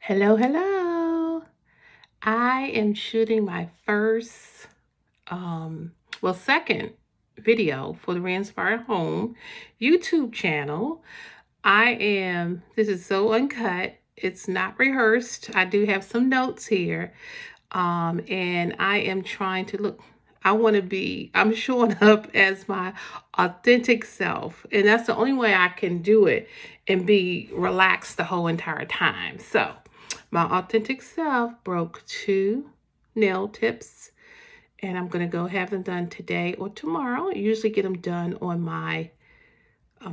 Hello, hello. I am shooting my first, second video for the Reinspired Home YouTube channel. This is so uncut. It's not rehearsed. I do have some notes here. And I am trying to look, I'm showing up as my authentic self. And that's the only way I can do it and be relaxed the whole entire time. So, my authentic self broke two nail tips, and I'm going to go have them done today or tomorrow. I usually get them done on my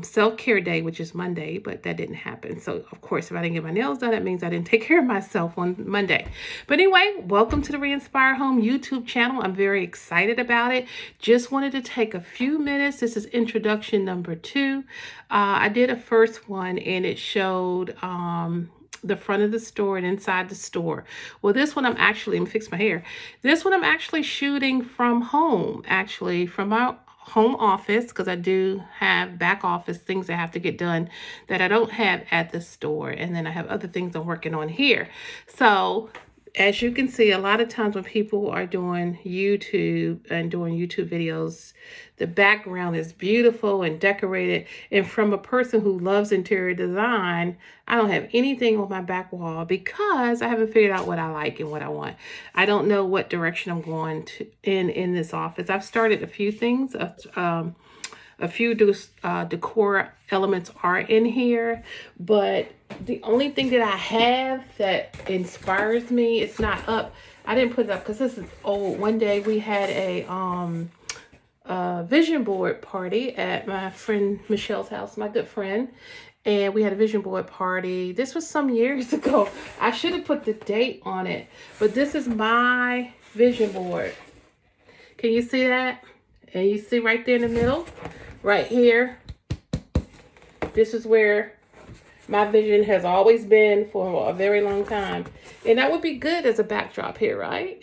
self-care day, which is Monday, but that didn't happen. So, of course, if I didn't get my nails done, that means I didn't take care of myself on Monday. But anyway, welcome to the Reinspire Home YouTube channel. I'm very excited about it. Just wanted to take a few minutes. This is introduction number 2. I did a first one, and it showed the front of the store and inside the store. Well, this one let me fix my hair. This one I'm actually shooting from home, actually from my home office, because I do have back office things that have to get done that I don't have at the store. And then I have other things I'm working on here. So as you can see, a lot of times when people are doing YouTube and doing YouTube videos, the background is beautiful and decorated. And from a person who loves interior design, I don't have anything on my back wall because I haven't figured out what I like and what I want. I don't know what direction I'm going to in this office. I've started a few things. A few decor elements are in here, but the only thing that I have that inspires me, it's not up. I didn't put it up because this is old. One day we had a vision board party at my friend Michelle's house, my good friend. And we had a vision board party. This was some years ago. I should have put the date on it, but this is my vision board. Can you see that? And you see right there in the middle? Right here, this is where my vision has always been for a very long time. And that would be good as a backdrop here, right?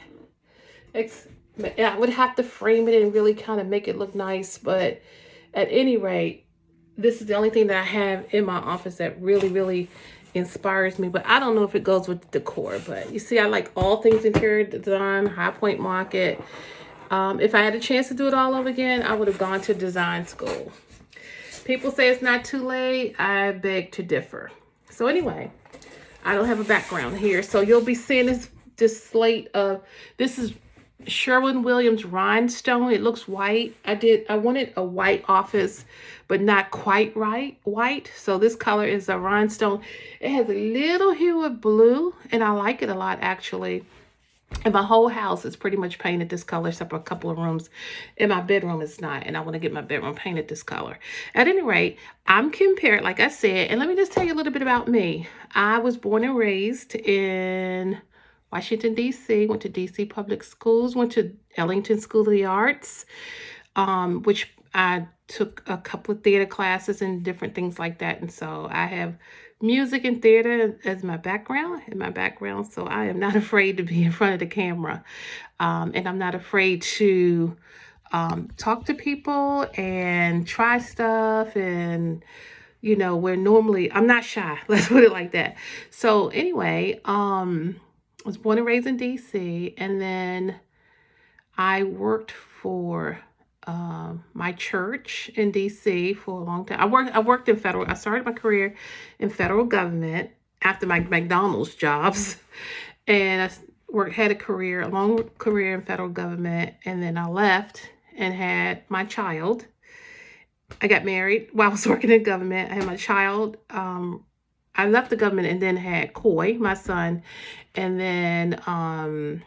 I would have to frame it and really kind of make it look nice. But at any rate, this is the only thing that I have in my office that really, really inspires me. But I don't know if it goes with the decor. But you see, I like all things interior design, High Point Market. If I had a chance to do it all over again, I would have gone to design school. People say it's not too late. I beg to differ. So anyway, I don't have a background here. So you'll be seeing this slate of, this is Sherwin-Williams rhinestone. It looks white. I wanted a white office, but not quite white. So this color is a rhinestone. It has a little hue of blue, and I like it a lot, actually. And my whole house is pretty much painted this color, except for a couple of rooms. And my bedroom is not. And I want to get my bedroom painted this color. At any rate, I'm Kim Parrott, like I said. And let me just tell you a little bit about me. I was born and raised in Washington, D.C. Went to D.C. public schools. Went to Ellington School of the Arts, which I took a couple of theater classes and different things like that. And so I have music and theater as my background, so I am not afraid to be in front of the camera. And I'm not afraid to talk to people and try stuff, and where normally I'm not shy. Let's put it like that. So anyway, I was born and raised in DC, and then I worked for my church in DC for a long time. I worked in federal. I started my career in federal government after my McDonald's jobs, and had a long career in federal government, and then I left and had my child. I got married while I was working in government. I had my child. I left the government and then had Coy, my son, and then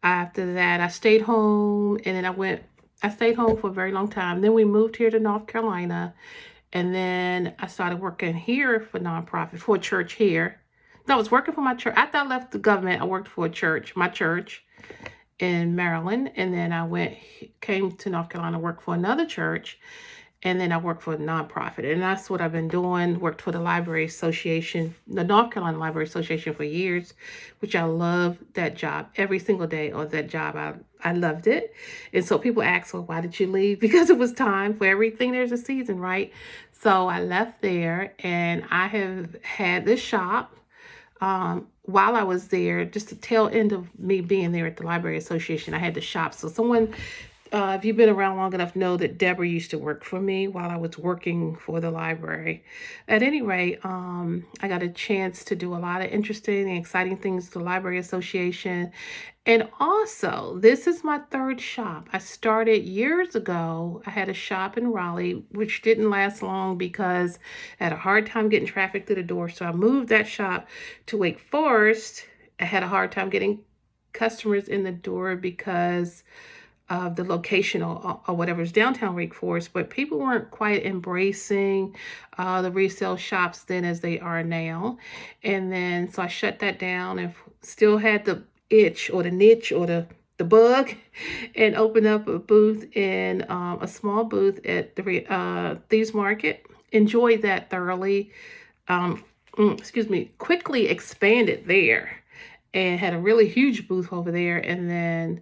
after that, I stayed home, and then I stayed home for a very long time. Then we moved here to North Carolina, and then I started working here for nonprofit, for a church here. No, I was working for my church. After I left the government, I worked for my church in Maryland, and then came to North Carolina, worked for another church, and then I worked for a nonprofit. And that's what I've been doing. Worked for the Library Association, the North Carolina Library Association, for years, which I love that job. Every single day on that job, I loved it. And so people ask, well, why did you leave? Because it was time for everything. There's a season, right? So I left there, and I have had this shop while I was there, just the tail end of me being there at the Library Association, I had to shop. So someone, if you've been around long enough, know that Deborah used to work for me while I was working for the library. At any rate, I got a chance to do a lot of interesting and exciting things with the Library Association. And also, this is my third shop. I started years ago. I had a shop in Raleigh, which didn't last long because I had a hard time getting traffic through the door. So I moved that shop to Wake Forest. I had a hard time getting customers in the door because of the location or whatever's downtown Wake Forest, but people weren't quite embracing the resale shops then as they are now. And then so I shut that down and still had the itch or the niche or the bug and opened up a booth in a small booth at the Thieves Market. Enjoyed that thoroughly. Excuse me, quickly expanded there and had a really huge booth over there. And then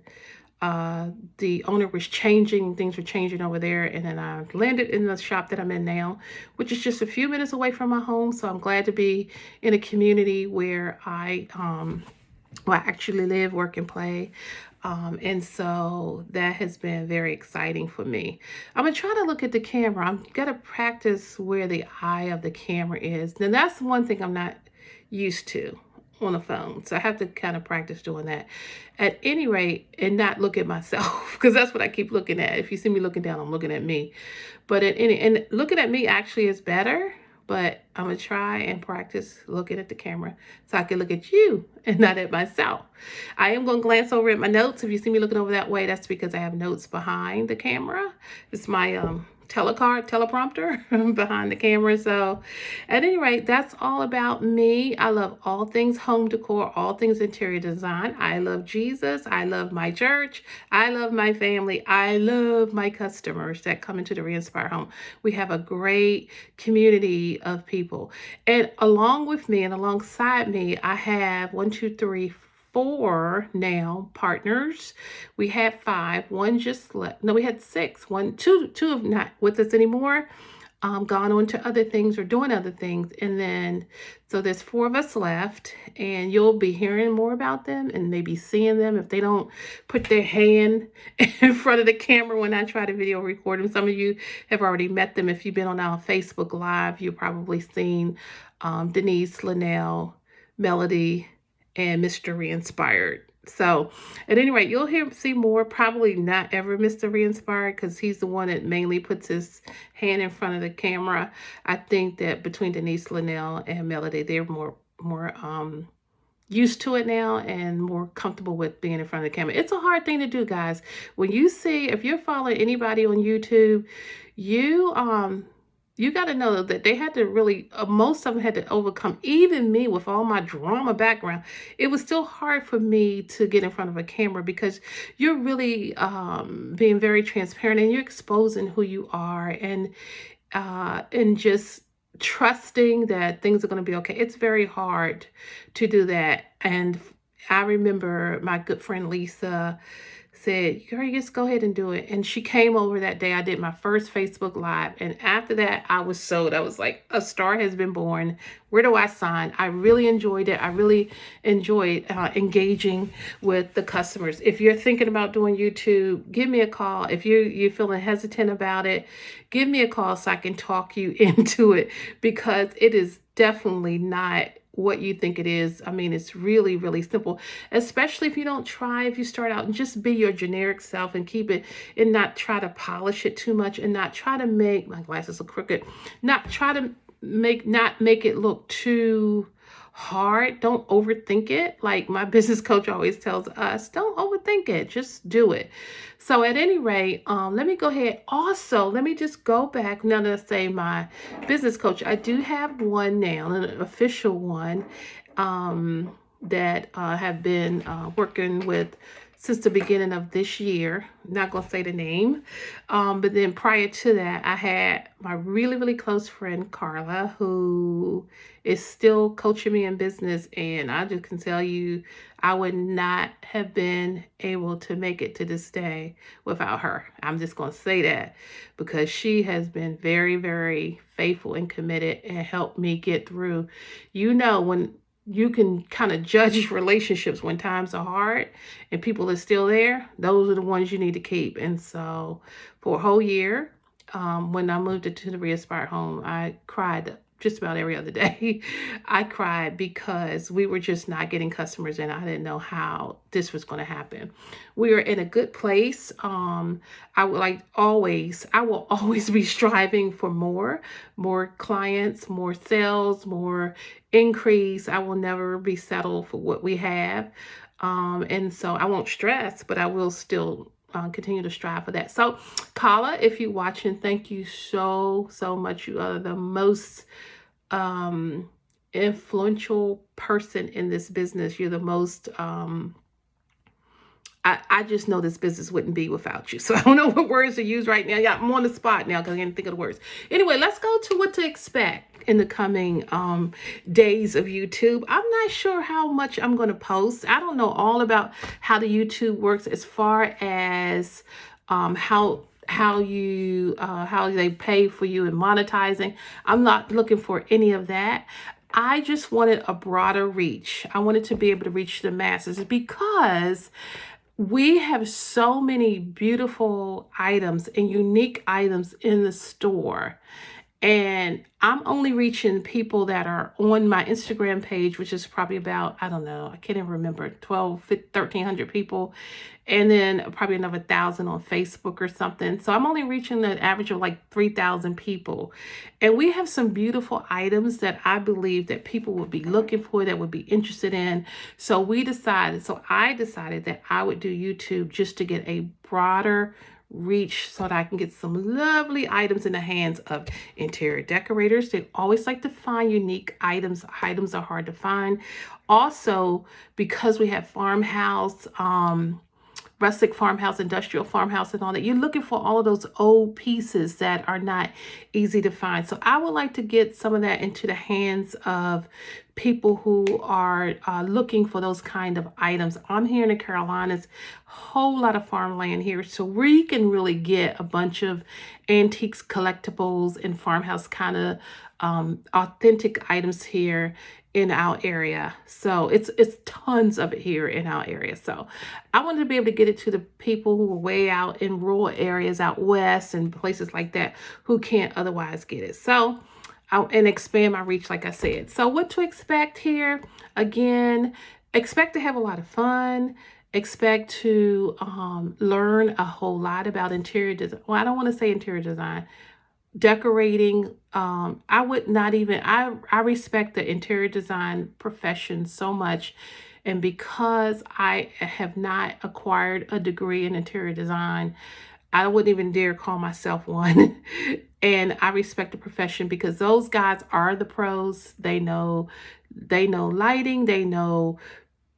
the owner was changing, things were changing over there, and then I landed in the shop that I'm in now, which is just a few minutes away from my home. So I'm glad to be in a community where I actually live, work, and play. And so that has been very exciting for me. I'm gonna try to look at the camera. I'm gonna practice where the eye of the camera is. Now that's one thing I'm not used to on the phone. So I have to kind of practice doing that. At any rate, and not look at myself, because that's what I keep looking at. If you see me looking down, I'm looking at me. But and looking at me actually is better, but I'm gonna try and practice looking at the camera so I can look at you and not at myself. I am gonna glance over at my notes. If you see me looking over that way, that's because I have notes behind the camera. It's my teleprompter behind the camera. So at any rate, that's all about me. I love all things home decor, all things interior design. I love Jesus. I love my church. I love my family. I love my customers that come into the Re-Inspire home. We have a great community of people. And along with me and alongside me, I have 4 now partners. We had 5. One just left. No, we had 6. Two have not with us anymore. Gone on to other things or doing other things. And then, so there's 4 of us left, and you'll be hearing more about them and maybe seeing them if they don't put their hand in front of the camera when I try to video record them. Some of you have already met them. If you've been on our Facebook Live, you've probably seen Denise, Linnell, Melody, and Mr. Re-Inspired. So at any rate, you'll see more, probably not ever Mr. Re-Inspired, because he's the one that mainly puts his hand in front of the camera. I think that between Denise, Linnell, and Melody, they're more used to it now and more comfortable with being in front of the camera. It's a hard thing to do, guys. When you see, if you're following anybody on YouTube, you got to know that they had to really, most of them had to overcome, even me with all my drama background. It was still hard for me to get in front of a camera because you're really being very transparent and you're exposing who you are and just trusting that things are going to be okay. It's very hard to do that. And I remember my good friend Lisa said, girl, you just go ahead and do it. And she came over that day. I did my first Facebook Live. And after that, I was sold. I was like, a star has been born. Where do I sign? I really enjoyed it. I really enjoyed engaging with the customers. If you're thinking about doing YouTube, give me a call. If you're feeling hesitant about it, give me a call so I can talk you into it, because it is definitely not what you think it is. I mean, it's really, really simple, especially if you don't try, if you start out and just be your generic self and keep it and not try to polish it too much and not try to make, my glasses are crooked, not try to make it look too hard. Don't overthink it. Like my business coach always tells us, don't overthink it, just do it. So at any rate, let me go ahead. Also, let me just go back now that I say my business coach. I do have one now, an official one that have been working with since the beginning of this year. Not gonna say the name, but then prior to that, I had my really, really close friend Carla, who is still coaching me in business, and I just can tell you, I would not have been able to make it to this day without her. I'm just gonna say that because she has been very, very faithful and committed and helped me get through. You know, when you can kind of judge relationships when times are hard and people are still there. Those are the ones you need to keep. And so for a whole year, when I moved into the re-inspired home, I cried just about every other day. I cried because we were just not getting customers and I didn't know how this was going to happen. We are in a good place. I would like always, I will always be striving for more clients, more sales, more increase. I will never be settled for what we have. And so I won't stress, but I will still continue to strive for that. So, Kala, if you're watching, thank you so much. You are the most influential person in this business. You're the most I just know this business wouldn't be without you. So I don't know what words to use right now. Yeah, I'm on the spot now because I can't think of the words. Anyway, let's go to what to expect in the coming days of YouTube. I'm not sure how much I'm going to post. I don't know all about how the YouTube works as far as how they pay for you and monetizing. I'm not looking for any of that. I just wanted a broader reach. I wanted to be able to reach the masses because we have so many beautiful items and unique items in the store. And I'm only reaching people that are on my Instagram page, which is probably about, I don't know, I can't even remember, 1,300 people. And then probably another 1,000 on Facebook or something. So I'm only reaching the average of like 3,000 people. And we have some beautiful items that I believe that people would be looking for, that would be interested in. So I decided that I would do YouTube just to get a broader reach so that I can get some lovely items in the hands of interior decorators. They always like to find unique items. Items are hard to find. Also, because we have farmhouse, rustic farmhouse, industrial farmhouse, and all that, you're looking for all of those old pieces that are not easy to find. So I would like to get some of that into the hands of people who are looking for those kind of items. I'm here in the Carolinas, whole lot of farmland here, so we can really get a bunch of antiques, collectibles, and farmhouse kind of authentic items here in our area. So it's tons of it here in our area. So I wanted to be able to get it to the people who are way out in rural areas out west and places like that who can't otherwise get it. So and expand my reach, like I said. So what to expect here? Again, expect to have a lot of fun. Expect to learn a whole lot about interior design. Well, I don't want to say interior design. Decorating. I would not even, I respect the interior design profession so much. And because I have not acquired a degree in interior design, I wouldn't even dare call myself one. And I respect the profession because those guys are the pros. They know lighting, they know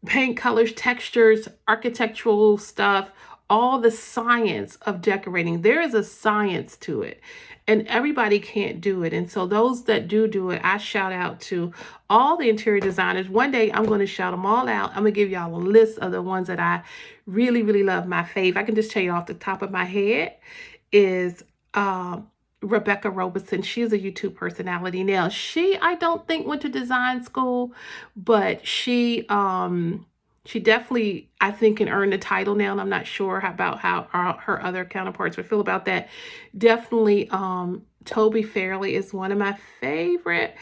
paint colors, textures, architectural stuff, all the science of decorating. There is a science to it. And everybody can't do it. And so those that do it, I shout out to all the interior designers. One day I'm going to shout them all out. I'm going to give y'all a list of the ones that I really love. My fave, I can just tell you off the top of my head, is Rebecca Robertson. She's a YouTube personality. Now, I don't think went to design school, but she definitely, I think, can earn the title now, and I'm not sure about how her other counterparts would feel about that. Definitely, Toby Fairley is one of my favorite.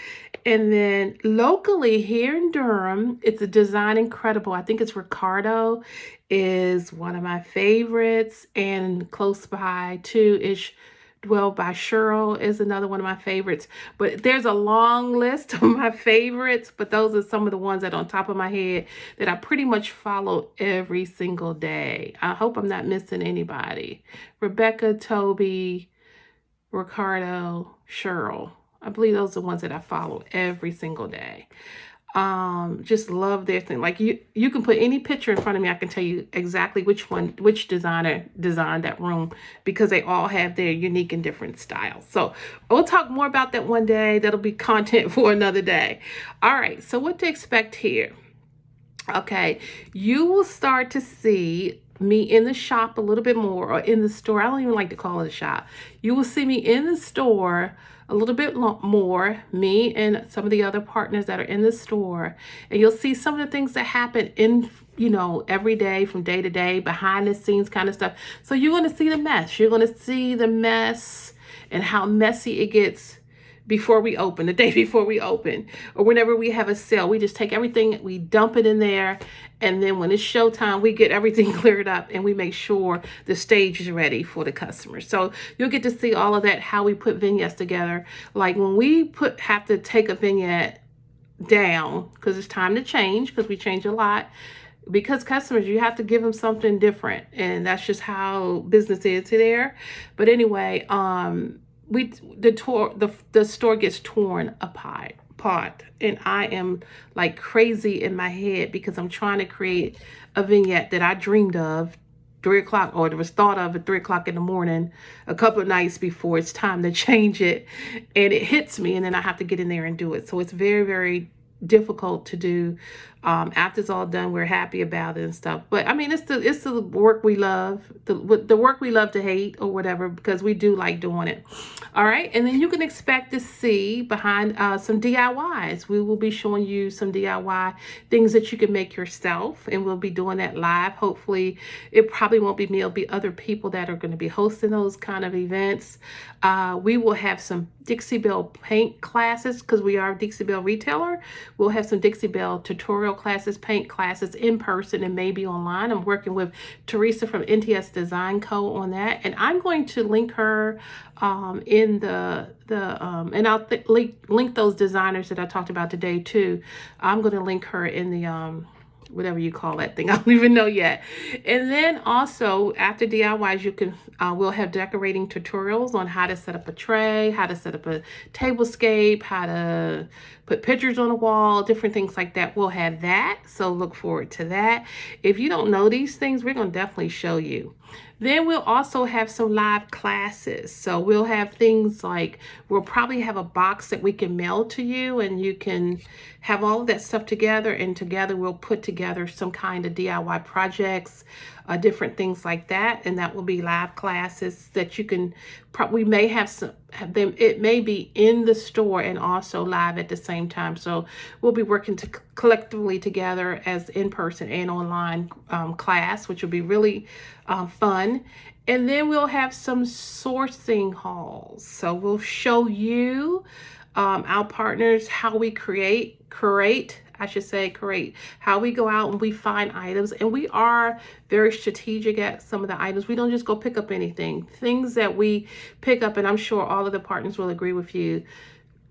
And then locally here in Durham, it's a Design Incredible. I think it's Ricardo is one of my favorites. And close by too is Dwell by Cheryl is another one of my favorites. But there's a long list of my favorites, but those are some of the ones that on top of my head that I pretty much follow every single day. I hope I'm not missing anybody. Rebecca, Toby, Ricardo, Cheryl. I believe those are the ones that I follow every single day. Just love their thing. Like you can put any picture in front of me, I can tell you exactly which designer designed that room, because they all have their unique and different styles. So we'll talk more about that one day. That'll be content for another day. All right, so what to expect here? Okay, you will start to see me in the shop a little bit more, or in the store. I don't even like to call it a shop. You will see me in the store a little bit more, me and some of the other partners that are in the store, and you'll see some of the things that happen in, every day, from day to day, behind the scenes kind of stuff. So you're going to see the mess. You're going to see the mess and how messy it gets before we open, the day before we open, or whenever we have a sale. We just take everything, we dump it in there, and then when it's showtime, we get everything cleared up and we make sure the stage is ready for the customer. So you'll get to see all of that, how we put vignettes together. Like when we have to take a vignette down, because it's time to change, because we change a lot. Because customers, you have to give them something different, and that's just how business is there. But anyway, the store gets torn apart, and I am like crazy in my head because I'm trying to create a vignette that I dreamed of 3 o'clock, or it was thought of at 3 o'clock in the morning, a couple of nights before it's time to change it, and it hits me, and then I have to get in there and do it. So it's very, very difficult to do. After it's all done, we're happy about it and stuff. But I mean, it's the work we love, the work we love to hate or whatever, because we do like doing it. All right, and then you can expect to see behind some DIYs. We will be showing you some DIY things that you can make yourself, and we'll be doing that live. Hopefully, it probably won't be me; it'll be other people that are going to be hosting those kind of events. We will have some Dixie Belle paint classes, because we are a Dixie Belle retailer. We'll have some Dixie Belle tutorial classes, paint classes in person and maybe online. I'm working with Teresa from NTS Design Co. on that, and I'm going to link her in and I'll link those designers that I talked about today too. I'm going to link her in the whatever you call that thing. I don't even know yet. And then also after DIYs, you can we'll have decorating tutorials on how to set up a tray, how to set up a tablescape, how to put pictures on the wall, different things like that. We'll have that. So look forward to that. If you don't know these things, we're going to definitely show you. Then we'll also have some live classes. So we'll have things like, we'll probably have a box that we can mail to you, and you can have all of that stuff together, and together we'll put together some kind of DIY projects, different things like that. And that will be live classes that you can we may have them. It may be in the store and also live at the same time. So we'll be working collectively together as in-person and online class, which will be really fun. And then we'll have some sourcing hauls. So we'll show you our partners how we curate how we go out and we find items, and we are very strategic at some of the items. We don't just go pick up anything. Things that we pick up, and I'm sure all of the partners will agree with you,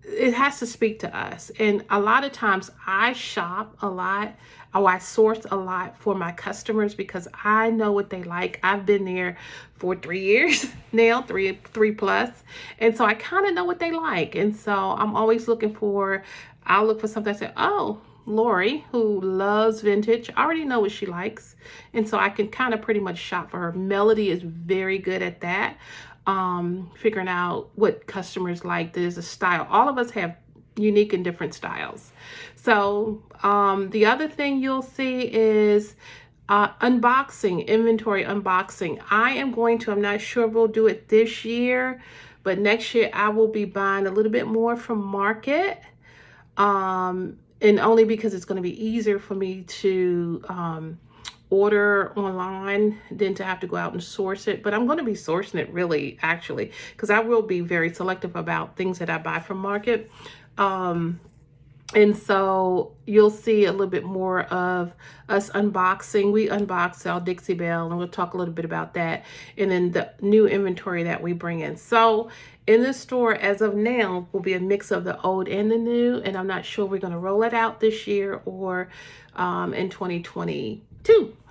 it has to speak to us. And a lot of times I shop a lot, or I source a lot for my customers, because I know what they like. I've been there for 3 years now, three plus. And so I kind of know what they like. And so I'm always I'll look for something. I say, oh, Lori, who loves vintage, I already know what she likes. And so I can kind of pretty much shop for her. Melody is very good at that. Figuring out what customers like. There's a style. All of us have unique and different styles. So the other thing you'll see is inventory unboxing. I'm not sure we'll do it this year, but next year I will be buying a little bit more from Market. And only because it's going to be easier for me to order online than to have to go out and source it. But I'm going to be sourcing it really, actually, because I will be very selective about things that I buy from Market. And so you'll see a little bit more of us unboxing. We unbox our Dixie Belle, and we'll talk a little bit about that. And then the new inventory that we bring in. So in the store, as of now, will be a mix of the old and the new. And I'm not sure we're going to roll it out this year or in 2022.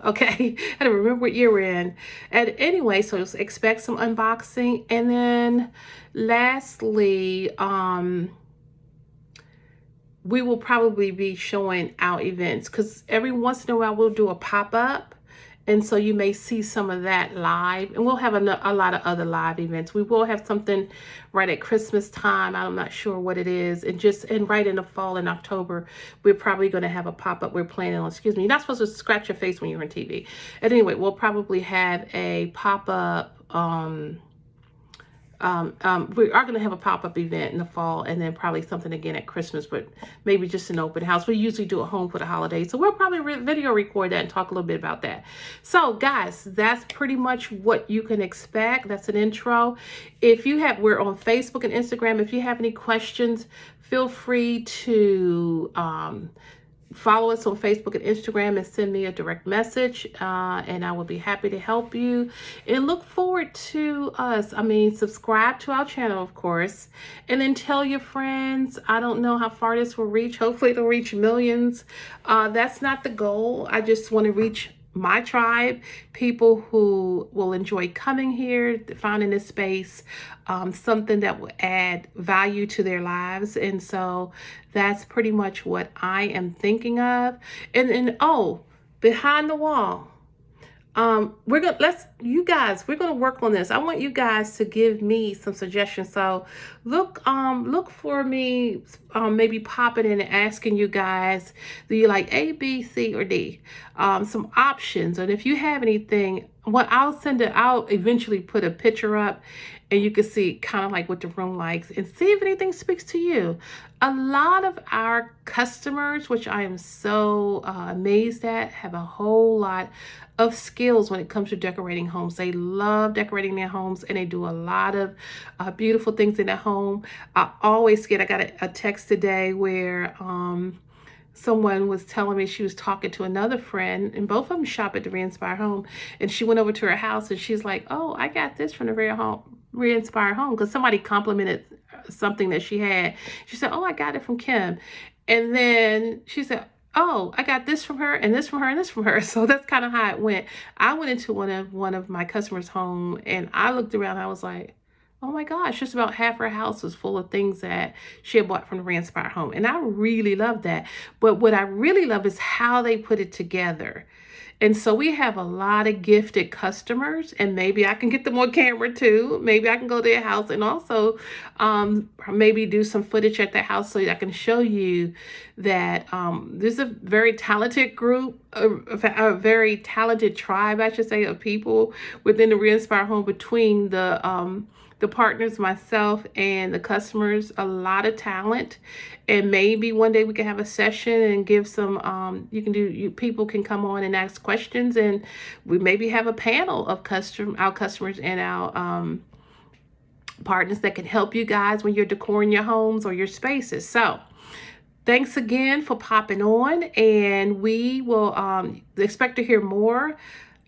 Okay, I don't remember what year we're in. And anyway, so just expect some unboxing. And then lastly, we will probably be showing our events, because every once in a while we'll do a pop-up, and so you may see some of that live, and we'll have a lot of other live events. We will have something right at Christmas time. I'm not sure what it is, and right in the fall in October we're probably going to have a pop-up. We're planning on, excuse me, you're not supposed to scratch your face when you're on TV. And anyway, we'll probably have a pop-up we are going to have a pop-up event in the fall, and then probably something again at Christmas, but maybe just an open house. We usually do a home for the holidays, so we'll probably video record that and talk a little bit about that. So guys, that's pretty much what you can expect. That's an intro. If you have, we're on Facebook and Instagram. If you have any questions, feel free to follow us on Facebook and Instagram and send me a direct message, and I will be happy to help you. And look forward to us. Subscribe to our channel, of course, and then tell your friends. I don't know how far this will reach. Hopefully it'll reach millions. That's not the goal. I just want to reach my tribe, people who will enjoy coming here, finding this space, something that will add value to their lives. And so that's pretty much what I am thinking of. And oh, behind the wall, we're gonna work on this. I want you guys to give me some suggestions. So look for me, maybe popping in and asking you guys, do you like A, B, C, or D? Some options. And if you have anything, I'll eventually put a picture up, and you can see kind of like what the room likes, and see if anything speaks to you. A lot of our customers, which I am so amazed at, have a whole lot of skills when it comes to decorating homes. They love decorating their homes, and they do a lot of beautiful things in their home. I got a text today where someone was telling me she was talking to another friend, and both of them shop at the Re-Inspire Home, and she went over to her house and she's like, oh, I got this from the Re-Inspire Home, because somebody complimented something that she had. She said, oh, I got it from Kim. And then she said, oh, I got this from her, and this from her, and this from her. So that's kind of how it went. I went into one of my customers' home, and I looked around, and I was like, oh my gosh, just about half her house was full of things that she had bought from the Re-Inspire Home. And I really love that. But what I really love is how they put it together. And so we have a lot of gifted customers, and maybe I can get them on camera too. Maybe I can go to their house and also maybe do some footage at their house so I can show you that there's a very talented group, a very talented tribe, I should say, of people within the Re-Inspire Home, between the partners, myself, and the customers. A lot of talent. And maybe one day we can have a session and give some people can come on and ask questions, and we maybe have a panel of our customers and our partners that can help you guys when you're decoring your homes or your spaces. So thanks again for popping on, and we will expect to hear more.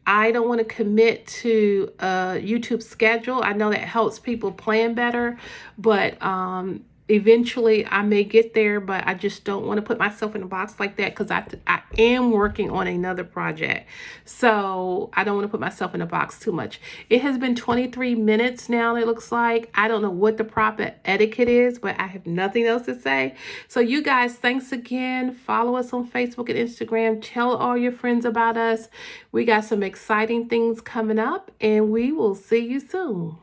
I don't want to commit to a YouTube schedule. I know that helps people plan better, but eventually I may get there, but I just don't want to put myself in a box like that, because I am working on another project. So I don't want to put myself in a box too much. It has been 23 minutes now, it looks like. I don't know what the proper etiquette is, but I have nothing else to say. So you guys, thanks again. Follow us on Facebook and Instagram. Tell all your friends about us. We got some exciting things coming up, and we will see you soon.